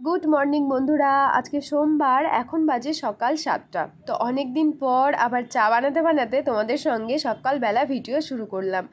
Good morning বন্ধুরা। আজকে সোমবার, এখন বাজে সকাল 7টা। তো অনেক দিন পর আবার চা বানাতে বানাতে তোমাদের সঙ্গে সকালবেলা ভিডিও শুরু করলাম।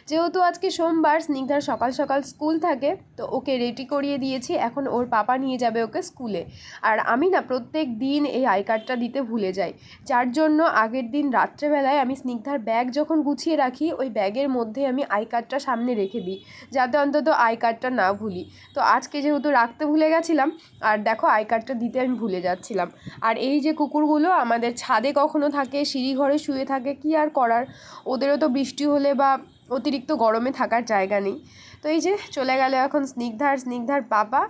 যেহেতু আজকে সোমবার, স্নিগ্ধার সকাল সকাল স্কুল থাকে, তো ওকে রেডি করিয়ে দিয়েছি। এখন ওর পাপা নিয়ে যাবে ওকে স্কুলে। আর আমি না প্রত্যেক দিন এই আই কার্ডটা দিতে ভুলে যাই, যার জন্য আগের দিন রাত্রেবেলায় আমি স্নিগ্ধার ব্যাগ যখন গুছিয়ে রাখি, ওই ব্যাগের মধ্যে আমি আই কার্ডটা সামনে রেখে দিই, যাতে অন্তত আই কার্ডটা না ভুলি। তো আজকে যেহেতু রাখতে ভুলে গেছিলাম, আর দেখো আই কার্ডটা দিতে আমি ভুলে যাচ্ছিলাম। আর এই যে কুকুরগুলো আমাদের ছাদে কখনো থাকে, সিঁড়ি ঘরে শুয়ে থাকে, কি আর করার, ওদেরও তো বৃষ্টি হলে বা অতিরিক্ত গরমে থাকার জায়গা নেই। তো এই যে চলে গেল এখন স্নিগ্ধার বাবা।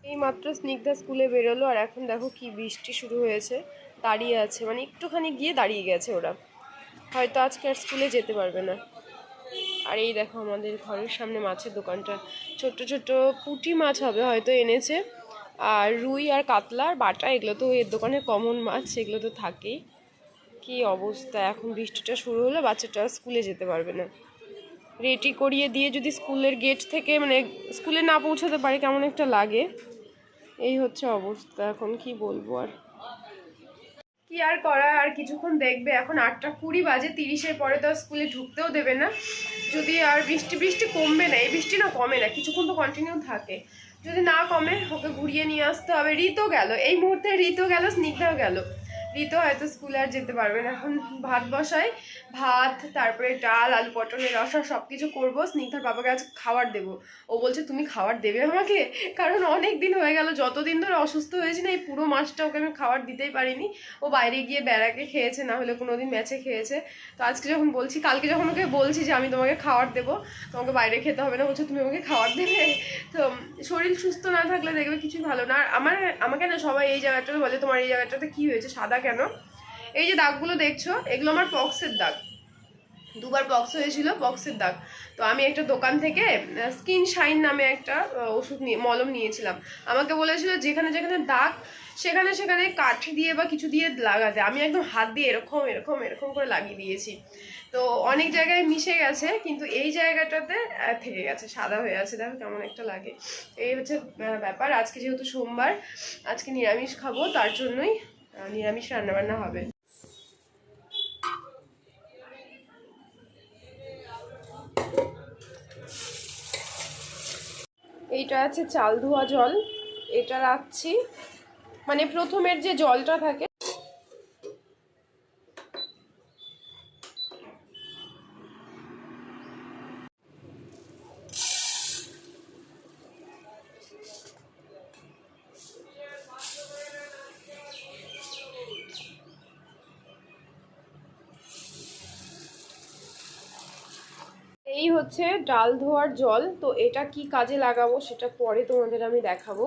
এই মাত্র স্নিগ্ধা স্কুলে বেরোলো, আর এখন দেখো কি বৃষ্টি শুরু হয়েছে। দাঁড়িয়ে আছে, মানে একটুখানি গিয়ে দাঁড়িয়ে গেছে ওরা, হয়তো আজকে আর স্কুলে যেতে পারবে না। আর এই দেখো আমাদের ঘরের সামনে মাছের দোকানটা, ছোট্ট ছোট্ট পুঁটি মাছ হবে হয়তো এনেছে, আর রুই আর কাতলা আর বাটা, এগুলো তো এর দোকানের কমন মাছ, সেগুলো তো থাকেই। কি অবস্থা, এখন বৃষ্টিটা শুরু হলে বাচ্চাটা স্কুলে যেতে পারবে না। রেডি করিয়ে দিয়ে যদি স্কুলের গেট থেকে মানে স্কুলে না পৌঁছাতে পারে, কেমন একটা লাগে। এই হচ্ছে অবস্থা, এখন কি বলবো আর, কি আর করা। আর কিছুক্ষণ দেখবে, এখন 8টা 20 বাজে, 30-এর পরে তো স্কুলে ঢুকতেও দেবে না। যদি আর বৃষ্টি কমবে না, এই বৃষ্টি না কমে না, কিছুক্ষণ তো কন্টিনিউ থাকে। যদি না কমে, ওকে ঘুরিয়ে নিয়ে আসতে হবে। ঋতু গেল, এই মুহূর্তে ঋতু গেল, স্নিগ্ধাও গেল। ঋতু হয়তো স্কুলে আর যেতে পারবে না। এখন ভাত বসাই, ভাত, তারপরে ডাল, আলু পটলের রসা সব কিছু করবো। স্নিগ্ধার বাবাকে আজ খাবার দেবো। ও বলছে তুমি খাবার দেবে আমাকে, কারণ অনেক দিন হয়ে গেল, যতদিন ধরে অসুস্থ হয়েছি না, এই পুরো মাসটা ওকে আমি খাবার দিতেই পারিনি। ও বাইরে গিয়ে ব্যারাকে খেয়েছে, না হলে কোনোদিন ম্যাচে খেয়েছে। তো আজকে যখন বলছি, কালকে যখন ওকে বলছি যে আমি তোমাকে খাবার দেবো, তোমাকে বাইরে খেতে হবে না, বলছে তুমি আমাকে খাবার দেবে। তো শরীর সুস্থ না থাকলে দেখবে কিছুই ভালো না। আর আমাকে না সবাই এই জায়গাটাতে বলে, তোমার এই জায়গাটাতে কি হয়েছে, সাদা কেন? এই যে দাগগুলো দেখছো, এগুলো আমার পক্সের দাগ। দুবার পক্স হয়েছিল, পক্সের দাগ। তো আমি একটা দোকান থেকে স্কিন শাইন নামে একটা ওষুধ নিয়ে মলম নিয়েছিলাম। আমাকে বলেছিল যেখানে যেখানে দাগ, সেখানে সেখানে কাঠি দিয়ে বা কিছু দিয়ে লাগাতে। আমি একদম হাত দিয়ে এরকম এরকম এরকম করে লাগিয়ে দিয়েছি। তো অনেক জায়গায় মিশে গেছে, কিন্তু এই জায়গাটাতে থেকে গেছে, সাদা হয়ে আছে। দেখো কেমন একটা লাগে। এই হচ্ছে ব্যাপার। আজকে যেহেতু সোমবার, আজকে নিরামিষ খাবো, তার জন্যই নিরামিষ রান্নাবান্না হবে। এইটা আছে চাল ধোয়া জল, এটা রাখছি, মানে প্রথমের যে জলটা থাকে। এই হচ্ছে ডাল ধোয়ার জল। তো এটা কি কাজে লাগাবো সেটা পরে তোমাদের আমি দেখাবো।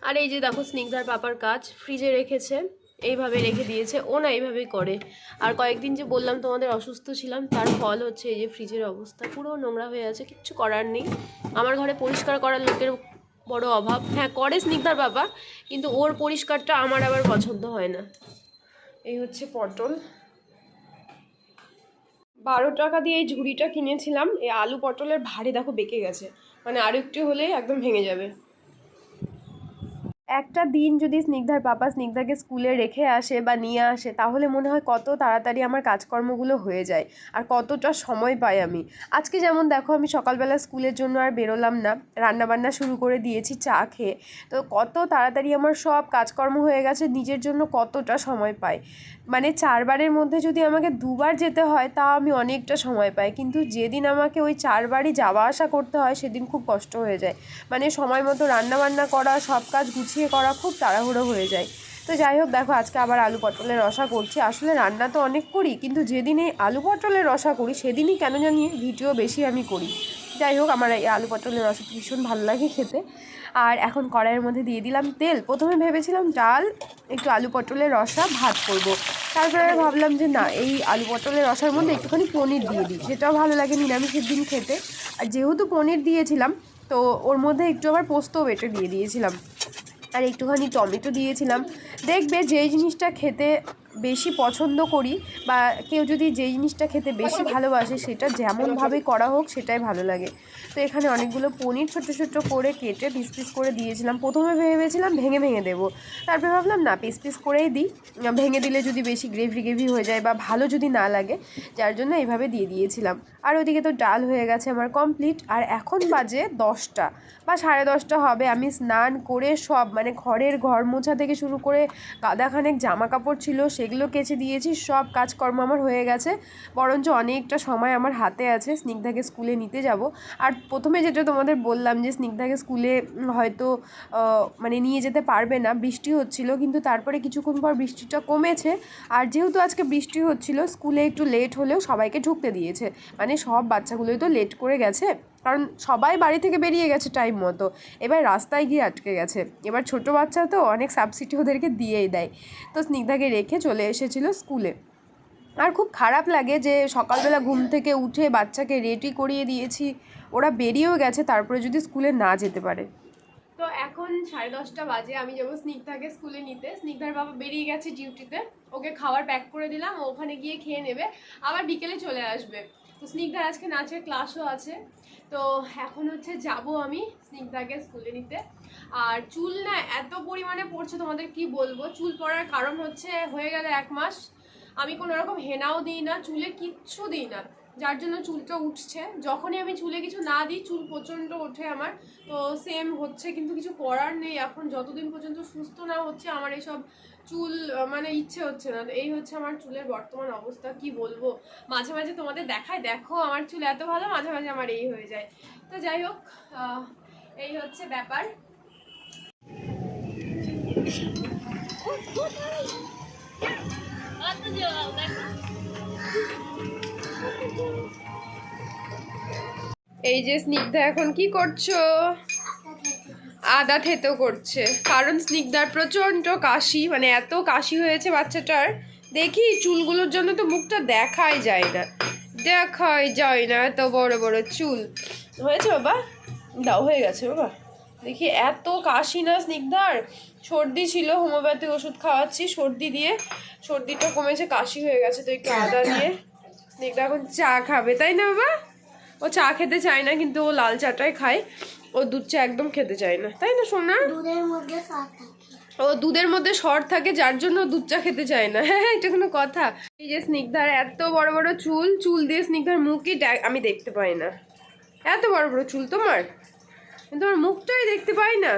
আর এই যে দেখো স্নিগ্ধার পাপার কাজ, ফ্রিজে রেখেছে, এইভাবে রেখে দিয়েছে। ও না এইভাবেই করে। আর কয়েকদিন যে বললাম তোমাদের অসুস্থ ছিলাম, তার ফল হচ্ছে এই যে ফ্রিজের অবস্থা পুরো নোংরা হয়ে আছে। কিচ্ছু করার নেই, আমার ঘরে পরিষ্কার করার লোকের বড় অভাব। হ্যাঁ করে স্নিগ্ধার বাবা, কিন্তু ওর পরিষ্কারটা আমার আবার পছন্দ হয় না। এই হচ্ছে পটল, 12 টাকা দিয়ে এই ঝুড়িটা কিনেছিলাম। এই আলু পটলের ভারে দেখো বেঁকে গেছে, মানে আরও একটু হলেই একদম ভেঙে যাবে। একটা দিন যদি স্নিগ্ধার পাপা স্নিগ্ধাকে স্কুলে রেখে আসে বা নিয়ে আসে, তাহলে মনে হয় কত তাড়াতাড়ি আমার কাজকর্মগুলো হয়ে যায়, আর কতটা সময় পাই আমি। আজকে যেমন দেখো, আমি সকালবেলা স্কুলের জন্য আর বেরোলাম না, রান্নাবান্না শুরু করে দিয়েছি চা খেয়ে। তো কত তাড়াতাড়ি আমার সব কাজকর্ম হয়ে গেছে, নিজের জন্য কতটা সময় পাই। মানে 4বারের মধ্যে যদি আমাকে 2বার যেতে হয়, তা আমি অনেকটা সময় পাই। কিন্তু যেদিন আমাকে ওই 4বারই যাওয়া আসা করতে হয়, সেদিন খুব কষ্ট হয়ে যায়। মানে সময় মতো রান্নাবান্না করা, সব কাজ গুছিয়ে করা খুব তাড়াহুড়ো হয়ে যায়। তো যাই হোক, দেখো আজকে আবার আলু পটলের রসা করছি। আসলে রান্না তো অনেক করি, কিন্তু যেদিন এই আলু পটলের রসা করি, সেদিনই কেন জানি ভিডিও বেশি আমি করি। যাই হোক, আমার এই আলু পটলের রসা ভীষণ ভালো লাগে খেতে। আর এখন কড়াইয়ের মধ্যে দিয়ে দিলাম তেল। প্রথমে ভেবেছিলাম ডাল, একটু আলু পটলের রসা, ভাত করব। তারপরে ভাবলাম যে না, এই আলু পটলের রসার মধ্যে একটুখানি পনির দিয়ে দিই, সেটাও ভালো লাগে নিরামিষের দিন খেতে। আর যেহেতু পনির দিয়েছিলাম, তো ওর মধ্যে একটু আবার পোস্ত বেটে দিয়ে দিয়েছিলাম, আর একটুখানি টমেটো দিয়েছিলাম। দেখবে যেই জিনিসটা খেতে বেশি পছন্দ করি বা কেউ যদি যেই জিনিসটা খেতে বেশি ভালোবাসে সেটা যেমনভাবে করা হোক সেটাই ভালো লাগে। তো এখানে অনেকগুলো পনির ছোটো ছোটো করে কেটে পিস পিস করে দিয়েছিলাম। প্রথমে ভেবেছিলাম ভেঙে ভেঙে দেবো, তারপরে ভাবলাম না, পিস পিস করেই দিই, ভেঙে দিলে যদি বেশি গ্রেভি গ্রেভি হয়ে যায় বা ভালো যদি না লাগে, যার জন্য এইভাবে দিয়ে দিয়েছিলাম। আর ওইদিকে তো ডাল হয়ে গেছে আমার কমপ্লিট। আর এখন বাজে 10টা বা 10:30 হবে। আমি স্নান করে সব মানে ঘরের ঘর মোছা থেকে শুরু করে গাদাখানেক জামা কাপড় ছিল সেগুলো কেচে দিয়েছি, সব কাজকর্ম আমার হয়ে গেছে। বরঞ্চ অনেকটা সময় আমার হাতে আছে, স্নিগ্ধাকে স্কুলে নিতে যাব। আর প্রথমে যেটা তোমাদের বললাম যে স্নিগ্ধাকে স্কুলে হয়তো মানে নিয়ে যেতে পারবে না, বৃষ্টি হচ্ছিল, কিন্তু তারপরে কিছুক্ষণ পর বৃষ্টিটা কমেছে। আর যেহেতু আজকে বৃষ্টি হচ্ছিল, স্কুলে একটু লেট হলেও সবাইকে ঢুকতে দিয়েছে, মানে সব বাচ্চাগুলোই তো লেট করে গেছে, কারণ সবাই বাড়ি থেকে বেরিয়ে গেছে টাইম মতো, এবার রাস্তায় গিয়ে আটকে গেছে। এবার ছোট বাচ্চা তো অনেক সাবসিডি ওদেরকে দিয়েই দেয়। তো স্নিগ্ধাকে রেখে চলে এসেছিলো স্কুলে। আর খুব খারাপ লাগে যে সকালবেলা ঘুম থেকে উঠে বাচ্চাকে রেডি করিয়ে দিয়েছি, ওরা বেরিয়েও গেছে, তারপরে যদি স্কুলে না যেতে পারে। তো এখন 10:30 বাজে, আমি যাবো স্নিগ্ধাকে স্কুলে নিতে। স্নিগ্ধার বাবা বেরিয়ে গেছে ডিউটিতে, ওকে খাবার প্যাক করে দিলাম, ও ওখানে গিয়ে খেয়ে নেবে, আবার বিকেলে চলে আসবে। তো স্নিগ্ধার আজকে নাচের ক্লাসও আছে। তো এখন হচ্ছে যাব আমি স্নিগ্ধাকে স্কুলে নিতে। আর চুল না এত পরিমাণে পড়ছে, তোমাদের কি বলবো। চুল পড়ার কারণ হচ্ছে হয়ে গেল 1 মাস আমি কোনো রকম হেনাও দিই না, চুলে কিচ্ছু দিই না, যার জন্য চুলটা উঠছে। যখনই আমি চুলে কিছু না দিই চুল প্রচণ্ড ওঠে আমার। তো সেম হচ্ছে, কিন্তু কিছু করার নেই, এখন যতদিন পর্যন্ত সুস্থ না হচ্ছে আমার এইসব চুল মানে ইচ্ছে হচ্ছে না। তো এই হচ্ছে আমার চুলের বর্তমান অবস্থা, কি বলবো। মাঝে মাঝে তোমাদের দেখায়, দেখো আমার চুল এত ভালো, মাঝে মাঝে আমার এই হয়ে যায়। তো যাই হোক, এই হচ্ছে ব্যাপার। এই যে স্নিগ্ধা এখন কি করছো? আদা থেতো করছে, কারণ স্নিগ্ধার প্রচন্ড কাশি, মানে এত কাশি হয়েছে বাচ্চাটার। দেখি চুলগুলোর জন্য তো মুখটা দেখাই যায় না, এত বড় বড় চুল হয়েছে। বাবা দাও, হয়ে গেছে বাবা। দেখি এত কাশি না স্নিগ্ধার, সর্দি ছিল, হোমিওপ্যাথি ওষুধ খাওয়াচ্ছি সর্দি দিয়ে, সর্দিটা কমেছে, কাশি হয়ে গেছে। তো একটু আদা দিয়ে স্নিগ্ধা এখন চা খাবে, তাই না বাবা? ও চা খেতে চায় না, কিন্তু ও লাল চাটাই খায়, ও দুধ চা একদম খেতে চায় না, তাই না সোনা? ও দুধের মধ্যে সর থাকে, যার জন্য দুধ চা খেতে চায় না। হ্যাঁ, এটা কোনো কথা? এই যে স্নিগ্ধার এত বড় বড় চুল, চুল দিয়ে স্নিগ্ধার মুখই আমি দেখতে পাই না, এত বড় বড় চুল তোমার, তোমার মুখটাই দেখতে পাই না।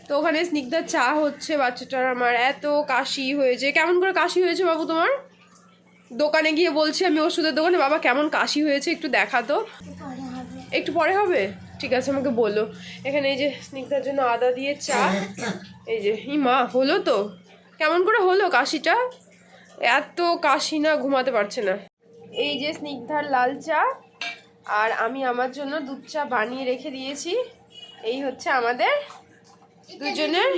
তো ওখানে স্নিগ্ধার চা হচ্ছে, বাচ্চাটার আমার এত কাশি হয়েছে। কেমন করে কাশি হয়েছে বাবু তোমার? দোকানে গিয়ে বলছি আমি, ওষুধের দোকানে, বাবা কেমন কাশি হয়েছে একটু দেখাতো। একটু পরে হবে, ঠিক আছে, আমাকে বলো। এখানে এই যে স্নিগ্ধার জন্য আদা দিয়ে চা, এই যে মা হলো তো, কেমন করে হলো কাশিটা? এত কাশি না, ঘুমাতে পারছে না। এই যে স্নিগ্ধার লাল চা, আর আমি আমার জন্য দুধ চা বানিয়ে রেখে দিয়েছি। এই হচ্ছে আমাদের দুজনের।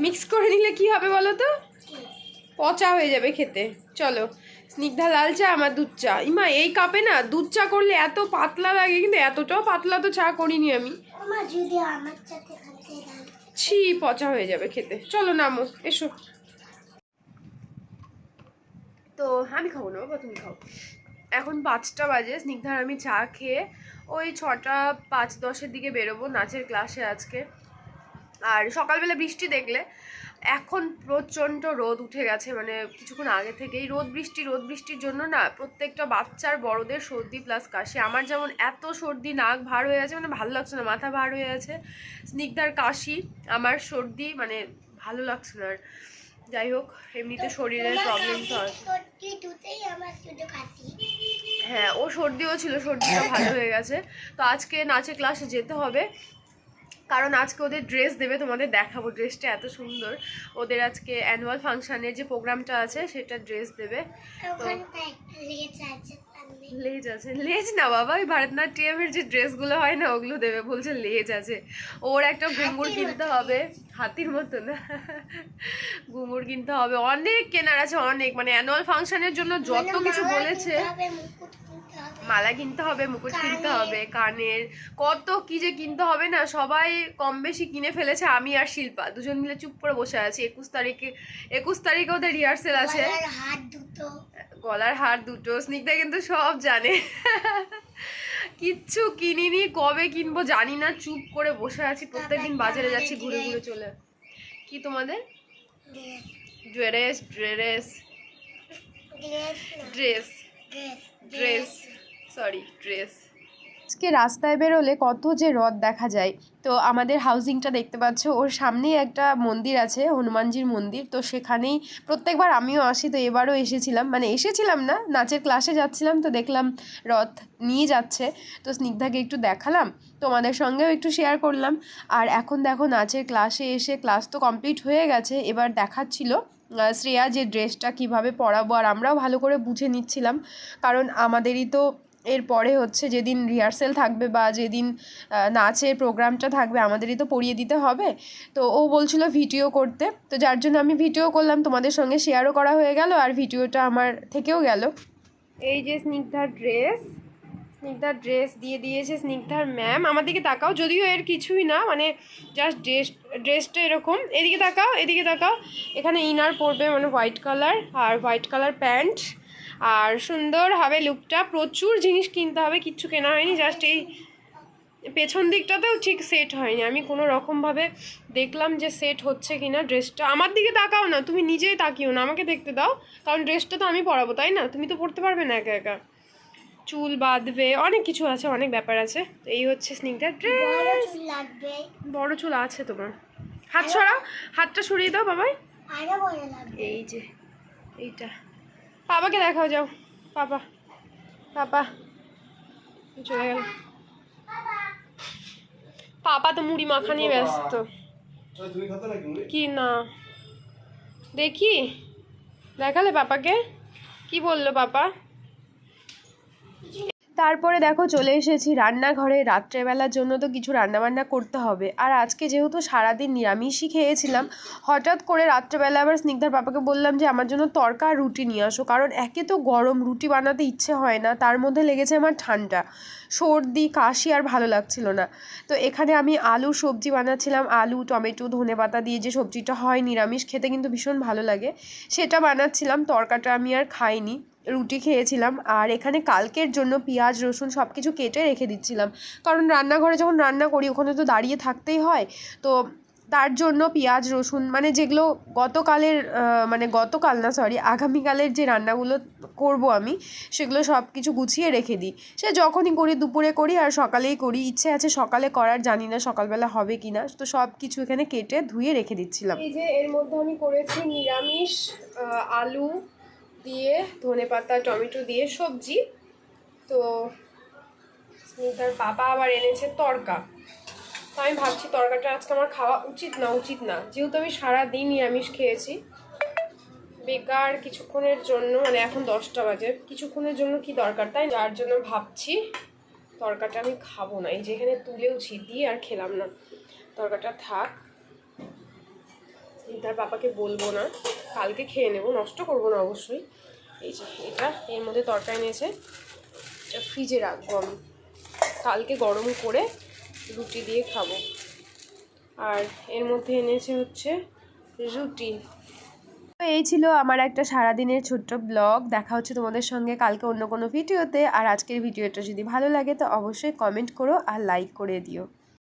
মিক্স করে নিলে কি হবে বলো তো? পচা হয়ে যাবে খেতে। চলো, স্নিগ্ধা লাল চা, আমার দুধ চা। ইমা এই কাপে না দুধ চা করলে এত পাতলা লাগে, কিন্তু এতটাও পাতলা তো চা করিনি আমি। ছি, পচা হয়ে যাবে খেতে। চলো নামো, এসো। তো আমি খাবো না বাবা, তুমি খাও। এখন 5টা বাজে, স্নিগ্ধার আমি চা খেয়ে ওই 6টা 5-10-এর দিকে বেরোবো নাচের ক্লাসে আজকে। আর সকালবেলা বৃষ্টি দেখলে, এখন প্রচণ্ড রোদ উঠে গেছে, মানে কিছুক্ষণ আগে থেকেই রোদ বৃষ্টির জন্য না প্রত্যেকটা বাচ্চার বড়দের সর্দি প্লাস কাশি। আমার যেমন এত সর্দি, নাক ভার হয়ে আছে, মানে ভালো লাগছে না, মাথা ভার হয়ে আছে। স্নিগ্ধার কাশি, আমার সর্দি, মানে ভালো লাগছে না আর। যাই হোক, এমনিতে শরীরের প্রবলেম তো আছে। হ্যাঁ, ও সর্দিও ছিল, সর্দিটা ভালো হয়ে গেছে। তো আজকে নাচের ক্লাসে যেতে হবে, কারণ আজকে ওদের ড্রেস দেবে, তোমাদের দেখাবো ড্রেসটা এত সুন্দর। ওদের আজকে অ্যানুয়াল ফাংশানের যে প্রোগ্রামটা আছে সেটা ড্রেস দেবে। তো লেজ আছে? লেজ না বাবা, ওই ভারতনাট্যমের যে ড্রেসগুলো হয় না ওগুলো দেবে, বলছে লেজ আছে। ওর একটা ঘুঙুর কিনতে হবে, হাতির মতো না, ঘুঙুর কিনতে হবে, অনেক কেনার আছে অনেক, মানে অ্যানুয়াল ফাংশনের জন্য যত কিছু বলেছে। মালা কিনতে হবে, মুকুট কিনতে হবে, কানের কত কি যে কিনতে হবে না। সবাই কম বেশি কিনে ফেলেছে, আমি আর শিল্পা দুজন মিলে চুপ করে বসে আছি। 21 তারিখে ওদের রিহার্সেল আছে। গলার হার দুটো স্নিগ্ধা কিন্তু সব জানে। কিচ্ছু কিনিনি, কবে কিনবো জানি না, চুপ করে বসে আছি। প্রত্যেকদিন বাজারে যাচ্ছি, ঘুরে ঘুরে চলে। কি তোমাদের? Dress dress dress dress sorry dress. আজকে রাস্তায় বেরোলে কত যে রথ দেখা যায়। তো আমাদের হাউজিংটা দেখতে পাচ্ছ, ওর সামনেই একটা মন্দির আছে, হনুমানজির মন্দির। তো সেখানেই প্রত্যেকবার আমিও আসি, তো এবারও এসেছিলাম, মানে এসেছিলাম না, নাচের ক্লাসে যাচ্ছিলাম, তো দেখলাম রথ নিয়ে যাচ্ছে। তো স্নিগ্ধাকে একটু দেখালাম, তোমাদের সঙ্গেও একটু শেয়ার করলাম। আর এখন দেখো নাচের ক্লাসে এসে, ক্লাস তো কমপ্লিট হয়ে গেছে, এবার দেখাচ্ছিল শ্রেয়া যে ড্রেসটা কিভাবে পরাবো। আর আমরাও ভালো করে বুঝে নিচ্ছিলাম, কারণ আমাদেরই তো এরপরে হচ্ছে যেদিন রিহার্সেল থাকবে বা যেদিন নাচের প্রোগ্রামটা থাকবে, আমাদেরই তো পরিয়ে দিতে হবে। তো ও বলছিল ভিডিও করতে, তো যার জন্য আমি ভিডিও করলাম, তোমাদের সঙ্গে শেয়ারও করা হয়ে গেল আর ভিডিওটা আমার থেকেও গেল। এই যে স্নিগ্ধার ড্রেস দিয়ে দিয়েছে স্নিগ্ধার ম্যাম। আমার দিকে তাকাও, যদিও এর কিছুই না, মানে জাস্ট ড্রেসটা এরকম। এদিকে তাকাও। এখানে ইনার পরবে, মানে হোয়াইট কালার, আর হোয়াইট কালার প্যান্ট। আর সুন্দর হবে লুকটা। প্রচুর জিনিস কিনতে হবে, কিচ্ছু কেনা হয়নি, জাস্ট এই পেছন দিকটাতেও ঠিক সেট হয়নি। আমি কোনো রকমভাবে দেখলাম যে সেট হচ্ছে কিনা ড্রেসটা। আমার দিকে তাকাও না, তুমি নিজেই তাকিও না, আমাকে দেখতে দাও, কারণ ড্রেসটা তো আমি পরাবো, তাই না? তুমি তো পরতে পারবে না একা একা, চুল বাঁধবে, অনেক কিছু আছে, অনেক ব্যাপার আছে। তো এই হচ্ছে স্নিগ্ধার ড্রেস। বড় চুল আছে তোমার? হাত সরাও, হাতটা সরিয়ে দাও বাবাই। এই যে এইটা, বাবাকে দেখাও, যাও। পাপা চলে গেল। পাপা তো মুড়ি মাখা নিয়ে ব্যস্ত। কি না দেখি, দেখালে পাপাকে? কি বললো পাপা? তারপরে দেখো চলে এসেছি রান্নাঘরে। রাত্রেবেলার জন্য তো কিছু রান্নাবান্না করতে হবে। আর আজকে যেহেতু সারাদিন নিরামিষই খেয়েছিলাম, হঠাৎ করে রাত্রেবেলা আবার স্নিগ্ধার পাপাকে বললাম যে আমার জন্য তড়কা আর রুটি নিয়ে আসো, কারণ একে তো গরম, রুটি বানাতে ইচ্ছে হয় না, তার মধ্যে লেগেছে আমার ঠান্ডা, সর্দি কাশি, আর ভালো লাগছিল না। তো এখানে আমি আলু সবজি বানাচ্ছিলাম, আলু টমেটো ধনেপাতা দিয়ে যে সবজিটা হয় নিরামিষ, খেতে কিন্তু ভীষণ ভালো লাগে, সেটা বানাচ্ছিলাম। তড়কাটা আমি আর খাইনি, রুটি খেয়েছিলাম। আর এখানে কালকের জন্য পেঁয়াজ রসুন সব কিছু কেটে রেখে দিচ্ছিলাম, কারণ রান্নাঘরে যখন রান্না করি ওখানে তো দাঁড়িয়ে থাকতেই হয়। তো তার জন্য পেঁয়াজ রসুন, মানে যেগুলো গতকালের, মানে গতকাল না সরি, আগামীকালের যে রান্নাগুলো করব আমি, সেগুলো সব কিছু গুছিয়ে রেখে দিই। সে যখনই করি, দুপুরে করি আর সকালেই করি, ইচ্ছে আছে সকালে করার, জানি না সকালবেলা হবে কি না। তো সব কিছু এখানে কেটে ধুয়ে রেখে দিচ্ছিলাম। এই যে এর মধ্যে আমি করেছি নিরামিষ আলু দিয়ে, ধনেপাতা টমেটো দিয়ে সবজি। তো স্নিগ্ধার বাবা আবার এনেছে তড়কা, তো আমি ভাবছি তড়কাটা আজকে আমার খাওয়া উচিত না, যেহেতু আমি সারাদিন নিরামিষ খেয়েছি। বেকার কিছুক্ষণের জন্য, মানে এখন 10টা বাজে, কিছুক্ষণের জন্য কি দরকার, তাই যার জন্য ভাবছি তড়কাটা আমি খাবো না। এই যেখানে তুলেওছি, দিয়ে আর খেলাম না, তড়কাটা থাক। স্নিগ্ধার বাবাকে বলবো না, কালকে খেয়ে নেবো, নষ্ট করবো না অবশ্যই। এই যে এটা, এর মধ্যে তরকারি নিয়েছে, এটা ফ্রিজে রাখবো আমি, কালকে গরম করে রুটি দিয়ে খাবো। আর এর মধ্যে এনেছে হচ্ছে রুটি। তো এই ছিল আমার একটা সারাদিনের ছোট্ট ব্লগ। দেখা হচ্ছে তোমাদের সঙ্গে কালকে অন্য কোনো ভিডিওতে। আর আজকের ভিডিওটা যদি ভালো লাগে তো অবশ্যই কমেন্ট করো আর লাইক করে দিও।